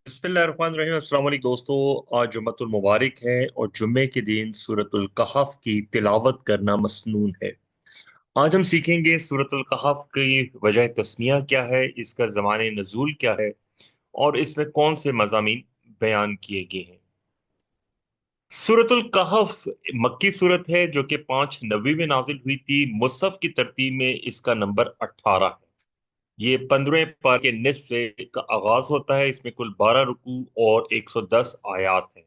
बिस्मिल्लाहिर्रहमानिर्रहीम। अस्सलाम वालेकुम दोस्तों, आज जुम्मतुल मुबारक है और जुम्मे के दिन सूरतुल कहफ की तिलावत करना मसनून है। आज हम सीखेंगे सूरतुल कहफ की वजह तस्मिया क्या है, इसका ज़माने नज़ूल क्या है और इसमें कौन से मज़ामीन बयान किए गए हैं। सूरतुल कहफ मक्की सूरत है जो कि 590 में नाजिल हुई थी। मुसहफ की तरतीब में इसका नंबर 18 है। ये 15वें पार के निस्फ से का आगाज होता है। इसमें कुल 12 रुकू और 110 आयात हैं।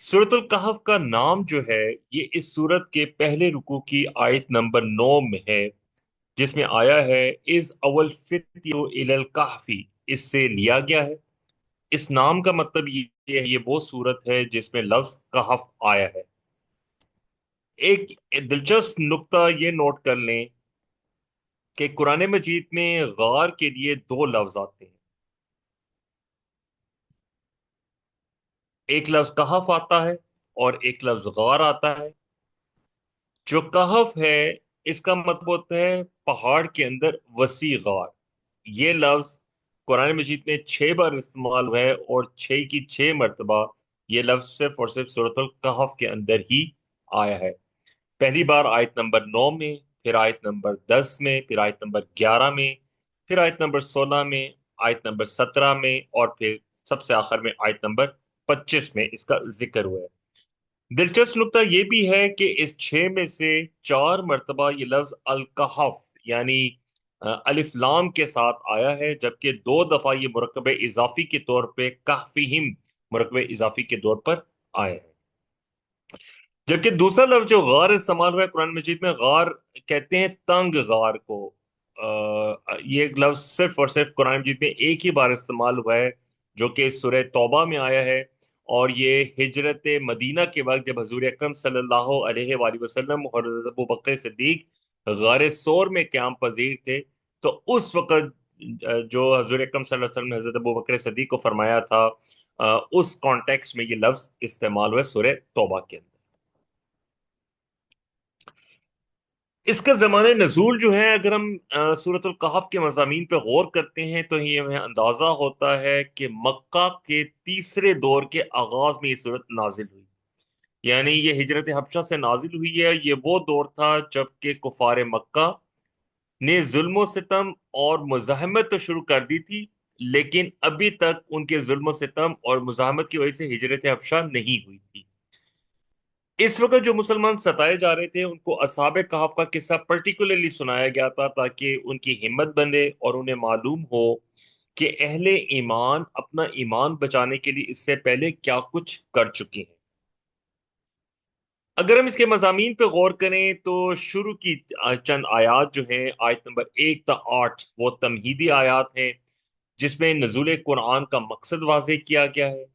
सूरतुल कहफ का नाम जो है ये इस सूरत के पहले रुकू की आयत नंबर 9 में है, जिसमें आया है इस अवल फित्यो इलल कहफी, इससे लिया गया है। इस नाम का मतलब ये वो सूरत है जिसमें लफ्ज कहफ आया है। एक दिलचस्प नुक्ता ये नोट कर लें कि कुरान मजीद में गार के लिए दो लफ्ज आते हैं। एक लफ्ज कहफ आता है और एक लफ्ज गार आता है। जो कहफ है इसका मतलब होता है पहाड़ के अंदर वसी गार। ये लफ्ज कुरान मजीद में 6 बार इस्तेमाल हुआ है और 6 की 6 मरतबा ये लफ्ज सिर्फ और सिर्फ सूरतुल कहफ के अंदर ही आया है। पहली बार आयत नंबर 9 में, फिर आयत नंबर 10 में, फिर आयत नंबर 11 में, फिर आयत नंबर 16 में, आयत नंबर 17 में और फिर सबसे आखिर में आयत नंबर 25 में इसका जिक्र हुआ है। दिलचस्प नुकता यह भी है कि इस 6 में से 4 मरतबा ये लफ्ज अल कहफ यानी अलिफ लाम के साथ आया है, जबकि 2 दफा ये मुरकब इजाफी के तौर पे कहफिहिम मुरकब इजाफी के तौर पर आया है। जबकि दूसरा लफ्ज जो गार इस्तेमाल हुआ है कुरान मजीद में, गार कहते हैं तंग गार को। ये एक लफ्ज सिर्फ और सिर्फ कुरान मजीद में एक ही बार इस्तेमाल हुआ है, जो कि सूरह तौबा में आया है। और ये हिजरत मदीना के वक्त जब हजूर अकरम सल्लल्लाहु अलैहि वसल्लम और हज़रत अबू बकर सिद्दीक गार सोर में क़याम पजीर थे, तो उस वक्त जो हजूर अकरम सल्लल्लाहु अलैहि वसल्लम ने हजरत अबू बकर सिद्दीक को फरमाया था, उस कॉन्टेक्स्ट में ये लफ्ज इस्तेमाल हुआ सूरह तौबा के अंदर। इसका ज़माने नज़ूल जो है, अगर हम सूरतुल कहफ के मज़ामीन पे गौर करते हैं तो ये हमें अंदाज़ा होता है कि मक्का के तीसरे दौर के आगाज़ में ये सूरत नाजिल हुई। यानी ये हिजरत हबशा से नाजिल हुई है। ये वो दौर था जबकि कुफार मक्का ने जुल्म सितम और मुज़ाहमत तो शुरू कर दी थी, लेकिन अभी तक उनके जुल्म सितम और मुज़ाहमत की वजह से हिजरत हबशा नहीं हुई थी। इस वक्त जो मुसलमान सताए जा रहे थे उनको असहाब कहफ का किस्सा पर्टिकुलरली सुनाया गया था, ताकि उनकी हिम्मत बंधे और उन्हें मालूम हो कि अहले ईमान अपना ईमान बचाने के लिए इससे पहले क्या कुछ कर चुके हैं। अगर हम इसके मजामीन पे गौर करें तो शुरू की चंद आयात जो हैं, आयत नंबर 1 से 8, वो तमहीदी आयात हैं जिसमें नज़ुल कुरान का मकसद वाज़ेह किया गया है।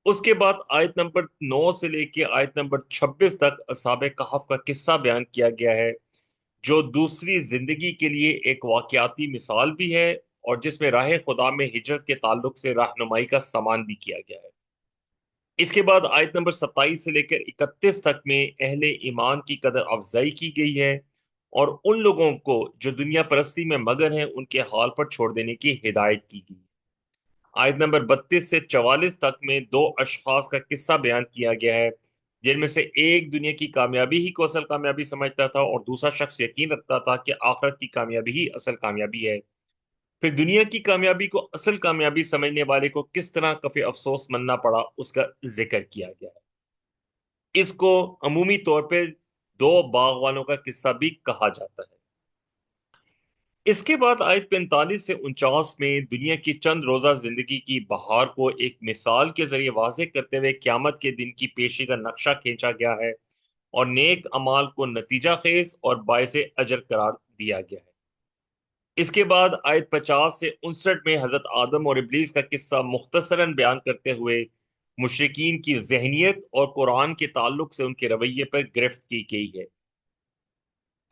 उसके बाद आयत नंबर 9 से लेके आयत नंबर 26 तक असहाबे कहफ का किस्सा बयान किया गया है, जो दूसरी जिंदगी के लिए एक वाकयाती मिसाल भी है और जिसमें राह खुदा में हिजरत के ताल्लुक से रहनुमाई का सामान भी किया गया है। इसके बाद आयत नंबर 27 से लेकर 31 तक में अहले ईमान की कदर अफजाई की गई है और उन लोगों को जो दुनिया परस्ती में मगन हैं उनके हाल पर छोड़ देने की हिदायत की गई। आयत नंबर 32 से 44 तक में दो अशखास का किस्सा बयान किया गया है, जिनमें से एक दुनिया की कामयाबी ही को असल कामयाबी समझता था और दूसरा शख्स यकीन रखता था कि आखिरत की कामयाबी ही असल कामयाबी है। फिर दुनिया की कामयाबी को असल कामयाबी समझने वाले को किस तरह कफे अफसोस मनना पड़ा, उसका जिक्र किया गया है। इसको अमूमी तौर पर दो बाग वालों का किस्सा भी कहा जाता है। इसके बाद आयत 45 से 49 में दुनिया की चंद रोजा जिंदगी की बहार को एक मिसाल के जरिए वाज़ेह करते हुए क्यामत के दिन की पेशी का नक्शा खींचा गया है और नेक अमाल को नतीजा खेज और बायसे अजर करार दिया गया है। इसके बाद आयत 50 से 59 में हजरत आदम और इब्लीस का किस्सा मुख्तसरन बयान करते हुए मुशरिकीन की जहनीत और कुरान के ताल्लुक से उनके रवैये पर गिरफ्त की गई है।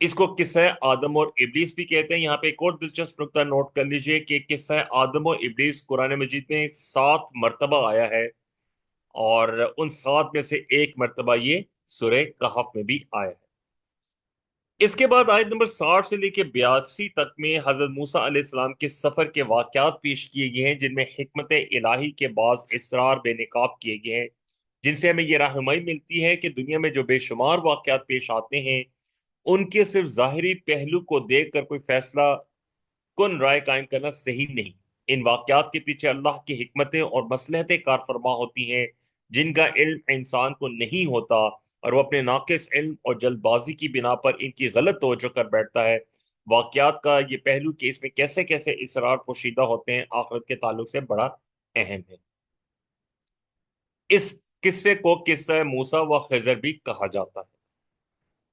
इसको किस्सा आदम और इब्लीस भी कहते हैं। यहाँ पे एक और दिलचस्प नुकता नोट कर लीजिए कि किस्सा आदम और इब्लीस कुरान मजीद में 7 मरतबा आया है और उन 7 में से एक मरतबा ये सूरह कहफ में भी आया है। اس کے بعد آیت نمبر 60 سے لے کے 82 تک میں حضرت موسیٰ علیہ السلام کے سفر کے واقعات پیش کیے گئے ہیں، جن میں حکمت الہی کے بعض اسرار بے نقاب کیے گئے ہیں، جن سے ہمیں یہ رہنمائی ملتی ہے کہ دنیا میں جو بے شمار واقعات پیش آتے ہیں ان کے صرف ظاہری پہلو کو دیکھ کر کوئی فیصلہ کن رائے قائم کرنا صحیح نہیں۔ ان واقعات کے پیچھے اللہ کی حکمتیں اور مصلحتیں کار فرما ہوتی ہیں، جن کا علم انسان کو نہیں ہوتا، اور وہ اپنے ناقص علم اور جلد بازی کی بنا پر ان کی غلط توجہ کر بیٹھتا ہے۔ واقعات کا یہ پہلو کہ اس میں کیسے کیسے اسرار پوشیدہ ہوتے ہیں آخرت کے تعلق سے بڑا اہم ہے۔ اس قصے کو قصہ موسیٰ و خضر بھی کہا جاتا ہے۔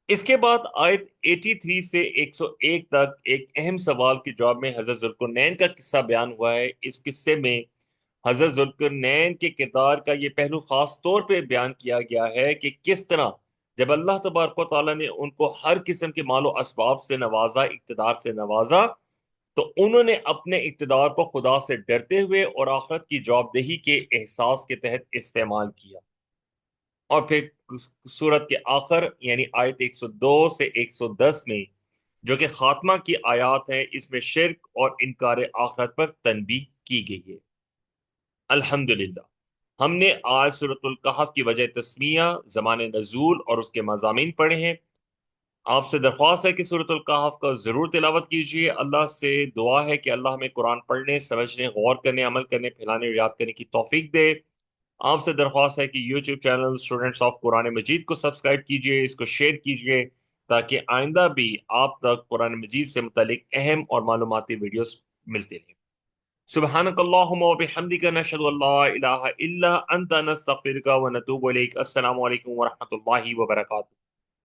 اس کے بعد آیت 83 سے 101 تک ایک اہم سوال کے جواب میں حضرت ذوالقرنین کا قصہ بیان ہوا ہے۔ اس قصے میں حضرت ذوالقرنین کے کردار کا یہ پہلو خاص طور پہ بیان کیا گیا ہے کہ کس طرح جب اللہ تبارک و تعالیٰ نے ان کو ہر قسم کے مال و اسباب سے نوازا، اقتدار سے نوازا، تو انہوں نے اپنے اقتدار کو خدا سے ڈرتے ہوئے اور آخرت کی جواب دہی کے احساس کے تحت استعمال کیا۔ اور پھر سورت کے آخر یعنی آیت 102 سے 110 میں جو کہ خاتمہ کی آیات ہیں، اس میں شرک اور انکار آخرت پر تنبیہ کی گئی ہے۔ الحمدللہ، ہم نے آج سورۃ الکہف کی وجہ تسمیہ، زمان نزول اور اس کے مضامین پڑھے ہیں۔ آپ سے درخواست ہے کہ سورۃ الکہف کا ضرور تلاوت کیجیے۔ اللہ سے دعا ہے کہ اللہ ہمیں قرآن پڑھنے، سمجھنے، غور کرنے، عمل کرنے، پھیلانے اور یاد کرنے کی توفیق دے۔ آپ سے درخواست ہے کہ یوٹیوب چینل اسٹوڈنٹس آف قرآن مجید کو سبسکرائب کیجیے، اس کو شیئر کیجیے، تاکہ آئندہ بھی آپ تک قرآن مجید سے متعلق اہم اور معلوماتی ویڈیوز ملتے رہیں۔ سبحانک اللہم و بحمدک، نشہد ان لا الہ الا انت، نستغفرک و نتوب الیک۔ السلام علیکم ورحمۃ اللہ وبرکاتہ۔